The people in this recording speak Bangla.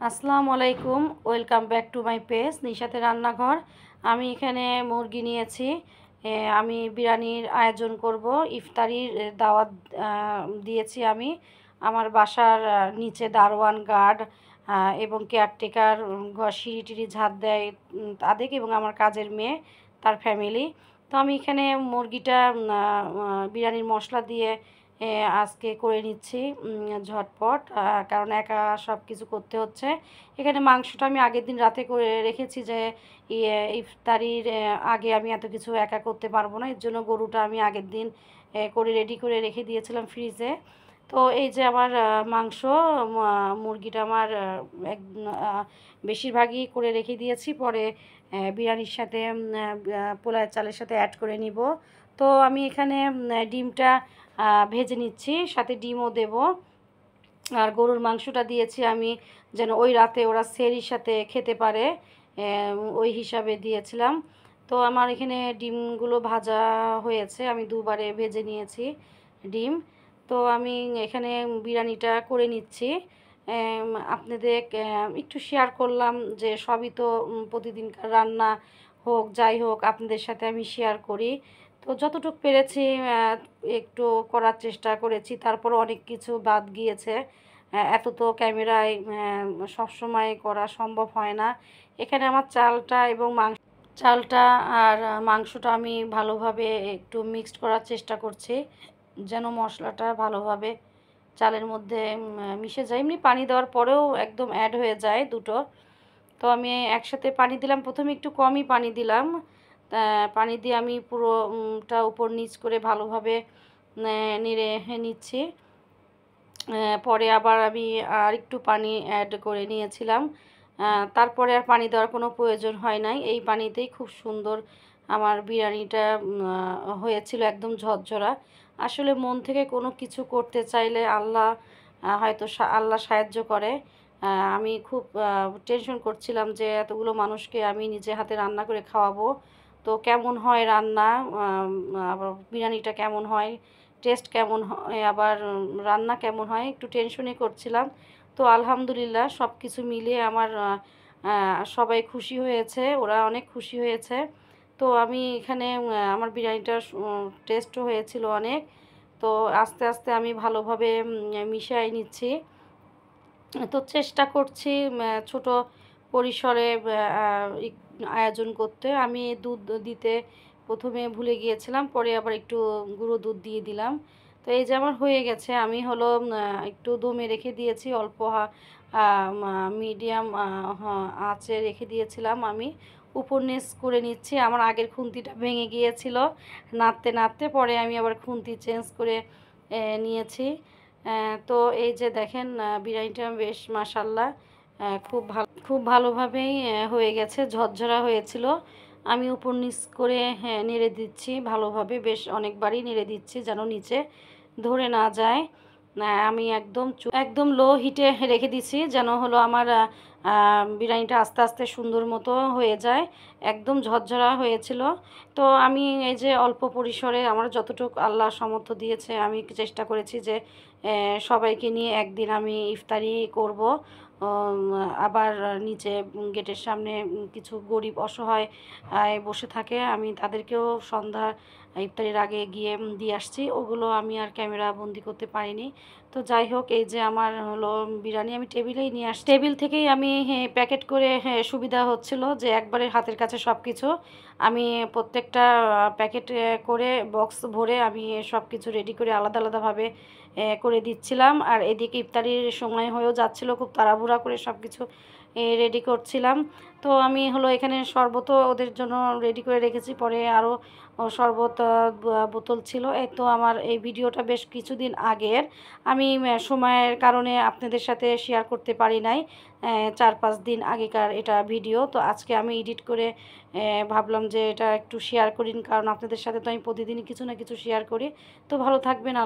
আসসালামু আলাইকুম, welcome back to my page নিশাতের রান্নাঘর। আমি এখানে মুরগি নিয়েছি। আমি বিরিয়ানির আয়োজন করব। ইফতারির দাওয়াত দিয়েছি আমি। আমার বাসার নিচে দারোয়ান গার্ড এবং কেয়ারটেকার সিঁড়ি টিড়ি ঝাঁট দেয় তাদের, এবং আমার কাজের মেয়ে তার ফ্যামিলি। তো আমি এখানে মুরগিটা বিরিয়ানির মশলা দিয়ে আজকে করে নিচ্ছি ঝটপট, কারণ একা সব কিছু করতে হচ্ছে। এখানে মাংসটা আমি আগের দিন রাতে করে রেখেছি, যে ইফতারির আগে আমি এত কিছু একা করতে পারবো না, এর জন্য গরুটা আমি আগের দিন করে রেডি করে রেখে দিয়েছিলাম ফ্রিজে। তো এই যে আমার মাংস, মুরগিটা আমার বেশিরভাগই করে রেখে দিয়েছি, পরে বিরিয়ানির সাথে পোলাও চালের সাথে অ্যাড করে নিব। তো আমি এখানে ডিমটা ভেজে নিচ্ছি, সাথে ডিমও দেব। আর গরুর মাংসটা দিয়েছি আমি যেন ওই রাতে ওরা সেহরির সাথে খেতে পারে, ওই হিসাবে দিয়েছিলাম। তো আমার এখানে ডিমগুলো ভাজা হয়েছে, আমি দুবারে ভেজে নিয়েছি ডিম। তো আমি এখানে বিরিয়ানিটা করে নিচ্ছি। আপনাদের একটু শেয়ার করলাম যে সবই তো প্রতিদিনকার রান্না হোক যাই হোক আপনাদের সাথে আমি শেয়ার করি। তো যতটুকু পেরেছি একটু করার চেষ্টা করেছি, তারপর অনেক কিছু বাদ গিয়েছে। এত তো ক্যামেরায় সবসময় করা সম্ভব হয় না। এখানে আমার চালটা এবং চালটা আর মাংসটা আমি ভালোভাবে একটু মিক্সড করার চেষ্টা করছি, যেন মশলাটা ভালোভাবে চালের মধ্যে মিশে যায়। এমনি পানি দেওয়ার পরেও একদম অ্যাড হয়ে যায় দুটো। তো আমি একসাথে পানি দিলাম, প্রথমে একটু কমই পানি দিলাম। পানি দিয়ে আমি পুরোটা উপর নিচ করে ভালোভাবে নেড়ে নিচ্ছি। পরে আবার আমি আর একটু পানি অ্যাড করে নিয়েছিলাম। তারপরে আর পানি দেওয়ার কোনো প্রয়োজন হয় নাই, এই পানিতেই খুব সুন্দর আমার বিরিয়ানিটা হয়েছিল, একদম ঝরঝরা। আসলে মন থেকে কোনো কিছু করতে চাইলে আল্লাহ হয়তো আল্লাহ সাহায্য করে। আমি খুব টেনশন করছিলাম যে এতগুলো মানুষকে আমি নিজে হাতে রান্না করে খাওয়াবো, তো কেমন হয় রান্না, আবার বিরিয়ানিটা কেমন হয়, টেস্ট কেমন হয়, আবার রান্না কেমন হয়, একটু টেনশনই করছিলাম। তো আলহামদুলিল্লাহ সব কিছু মিলিয়ে আমার সবাই খুশি হয়েছে, ওরা অনেক খুশি হয়েছে। তো আমি এখানে আমার বিরিয়ানিটার টেস্টও হয়েছিল অনেক। তো আস্তে আস্তে আমি ভালোভাবে মিশিয়ে নিচ্ছি। তো চেষ্টা করছি ছোট পরিসরে আয়োজন করতে। আমি দুধ দিতে প্রথমে ভুলে গিয়েছিলাম, পরে আবার একটু গুঁড়ো দুধ দিয়ে দিলাম। তো এই যে আমার হয়ে গেছে, আমি হলো একটু দমে রেখে দিয়েছি, অল্প মিডিয়াম আঁচে রেখে দিয়েছিলাম। আমি উপর নিচ করে নিচ্ছি। আমার আগের খুন্তিটা ভেঙে গিয়েছিল নাড়তে নাড়তে, পরে আমি আবার খুন্তি চেঞ্জ করে নিয়েছি। তো এই যে দেখেন বিরিয়ানিটা বেশ মাশাল্লাহ খুব ভালোভাবেই হয়ে গেছে, ঝরঝরা হয়েছিল। আমি উপর নিচ করে নেড়ে দিচ্ছি ভালোভাবে, বেশ অনেকবারই নেড়ে দিচ্ছি যেন নিচে ধরে না যায়। আমি একদম লো হিটে রেখে দিচ্ছি, যেন হলো আমার বিরিয়ানিটা আস্তে আস্তে সুন্দর মতো হয়ে যায়, একদম ঝরঝরা হয়েছিল। তো আমি এই যে অল্প পরিসরে আমার যতটুকু আল্লাহ সামর্থ্য দিয়েছে আমি চেষ্টা করেছি যে সবাইকে নিয়ে একদিন আমি ইফতারি করব। আবার নিচে গেটের সামনে কিছু গরিব অসহায় বসে থাকে, আমি তাদেরকেও সন্ধ্যা ইফতারির আগে গিয়ে দিয়ে আসছি, ওগুলো আমি আর ক্যামেরা বন্দি করতে পারিনি। তো যাই হোক, এই যে আমার হলো বিরিয়ানি আমি টেবিলেই নিয়ে আসছি, টেবিল থেকেই আমি প্যাকেট করে সুবিধা হচ্ছিল যে একবারে হাতের কাছে সব কিছু আমি প্রত্যেকটা প্যাকেট করে বক্স ভরে আমি সব কিছু রেডি করে আলাদা আলাদাভাবে করে দিচ্ছিলাম। আর এদিকে ইফতারির সময় হয়েও যাচ্ছিল, খুব তাড়াহুড়া করে সব কিছু রেডি করছিলাম। তো আমি হলো এখানে শরবতও ওদের জন্য রেডি করে রেখেছি, পরে আরও শরবত বোতল ছিল। এই তো আমার এই ভিডিওটা বেশ কিছুদিন আগের, আমি সময়ের কারণে আপনাদের সাথে শেয়ার করতে পারি নাই, 4-5 দিন আগেকার এটা ভিডিও। তো আজকে আমি এডিট করে ভাবলাম যে এটা একটু শেয়ার করি, কারণ আপনাদের সাথে তো আমি প্রতিদিনই কিছু না কিছু শেয়ার করি। তো ভালো থাকবেন।